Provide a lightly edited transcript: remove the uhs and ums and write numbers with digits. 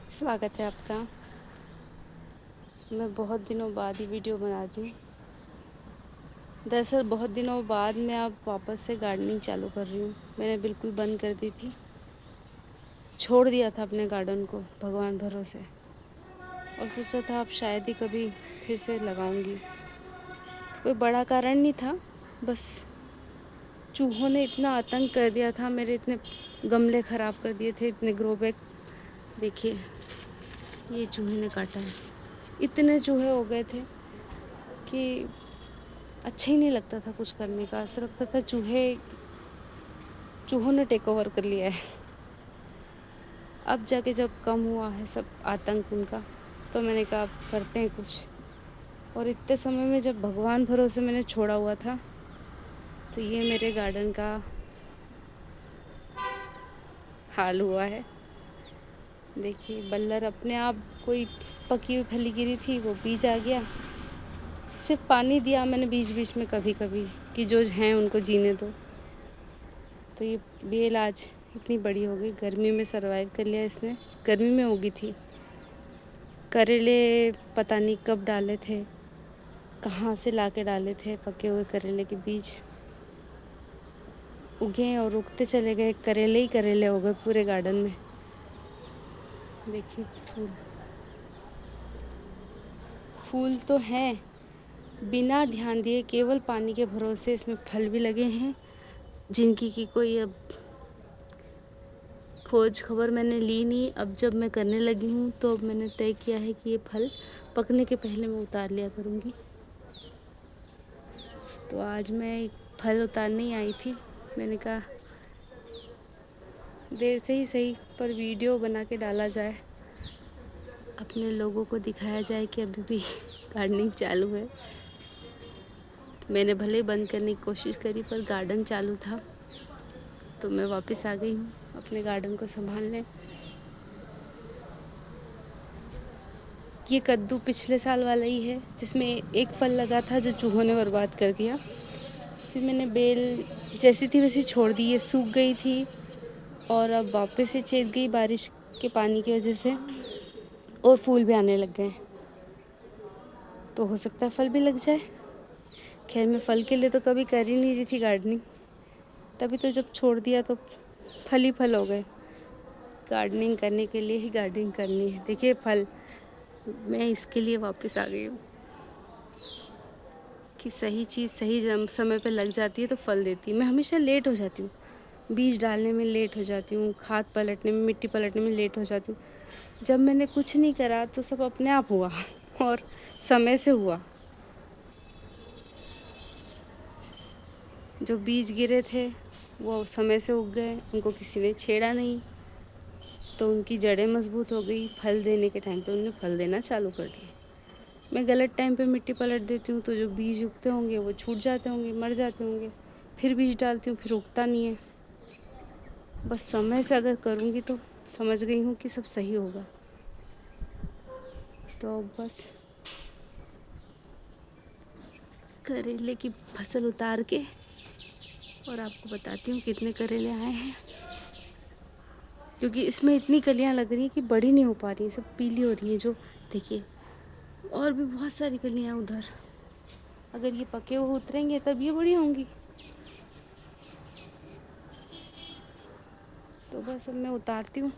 स्वागत है आपका। मैं बहुत दिनों बाद ही वीडियो बना रही हूँ। दरअसल बहुत दिनों बाद मैं अब वापस से गार्डनिंग चालू कर रही हूँ। मैंने बिल्कुल बंद कर दी थी, छोड़ दिया था अपने गार्डन को भगवान भरोसे, और सोचा था अब शायद ही कभी फिर से लगाऊंगी। कोई बड़ा कारण नहीं था, बस चूहों ने इतना आतंक कर दिया था। मेरे इतने गमले ख़राब कर दिए थे, इतने ग्रो बैग। देखिए ये चूहे ने काटा है। इतने चूहे हो गए थे कि अच्छा ही नहीं लगता था कुछ करने का। ऐसा लगता था चूहों ने टेक ओवर कर लिया है। अब जाके जब कम हुआ है सब आतंक उनका, तो मैंने कहा अब करते हैं कुछ। और इतने समय में जब भगवान भरोसे मैंने छोड़ा हुआ था, तो ये मेरे गार्डन का हाल हुआ है। देखिए बल्लर अपने आप, कोई पकी हुई फली गिरी थी वो बीज आ गया। सिर्फ पानी दिया मैंने बीच बीच में कभी कभी कि जो हैं उनको जीने दो। तो ये बेल आज इतनी बड़ी हो गई। गर्मी में सरवाइव कर लिया इसने। गर्मी में उगी थी। करेले पता नहीं कब डाले थे, कहाँ से लाके डाले थे पके हुए करेले के बीज। उगे और उगते चले गए, करेले ही करेले हो गए पूरे गार्डन में। देखिए फूल तो हैं, बिना ध्यान दिए केवल पानी के भरोसे इसमें फल भी लगे हैं, जिनकी की कोई अब खोज खबर मैंने ली नहीं। अब जब मैं करने लगी हूँ तो अब मैंने तय किया है कि ये फल पकने के पहले मैं उतार लिया करूँगी। तो आज मैं एक फल उतारने ही आई थी। मैंने कहा देर से ही सही पर वीडियो बना के डाला जाए, अपने लोगों को दिखाया जाए कि अभी भी गार्डनिंग चालू है। मैंने भले बंद करने की कोशिश करी पर गार्डन चालू था, तो मैं वापस आ गई हूँ अपने गार्डन को संभालने। ये कद्दू पिछले साल वाला ही है, जिसमें एक फल लगा था जो चूहों ने बर्बाद कर दिया। फिर मैंने बेल जैसी थी वैसी छोड़ दी। ये सूख गई थी और अब वापस से चेत गई बारिश के पानी की वजह से, और फूल भी आने लग गए। तो हो सकता है फल भी लग जाए। खैर मैं फल के लिए तो कभी कर ही नहीं रही थी गार्डनिंग, तभी तो जब छोड़ दिया तो फल ही फल हो गए। गार्डनिंग करने के लिए ही गार्डनिंग करनी है। देखिए फल, मैं इसके लिए वापस आ गई हूँ कि सही चीज़ सही समय पे लग जाती है तो फल देती है। मैं हमेशा लेट हो जाती हूँ, बीज डालने में लेट हो जाती हूँ, खाद पलटने में, मिट्टी पलटने में लेट हो जाती हूँ। जब मैंने कुछ नहीं करा तो सब अपने आप हुआ और समय से हुआ। जो बीज गिरे थे वो समय से उग गए, उनको किसी ने छेड़ा नहीं, तो उनकी जड़ें मजबूत हो गई। फल देने के टाइम पे उन्होंने फल देना चालू कर दिए। मैं गलत टाइम पे मिट्टी पलट देती हूँ तो जो बीज उगते होंगे वो छूट जाते होंगे, मर जाते होंगे। फिर बीज डालती हूँ, फिर उगता नहीं है। बस समय से अगर करूँगी तो समझ गई हूँ कि सब सही होगा। तो बस करेले की फसल उतार के और आपको बताती हूँ कितने करेले आए हैं, क्योंकि इसमें इतनी कलियाँ लग रही हैं कि बड़ी नहीं हो पा रही हैं, सब पीली हो रही हैं। जो देखिए और भी बहुत सारी कलियाँ हैं उधर। अगर ये पके हुए उतरेंगे तब ये बड़ी होंगी। तो बस अब मैं उतारती हूँ।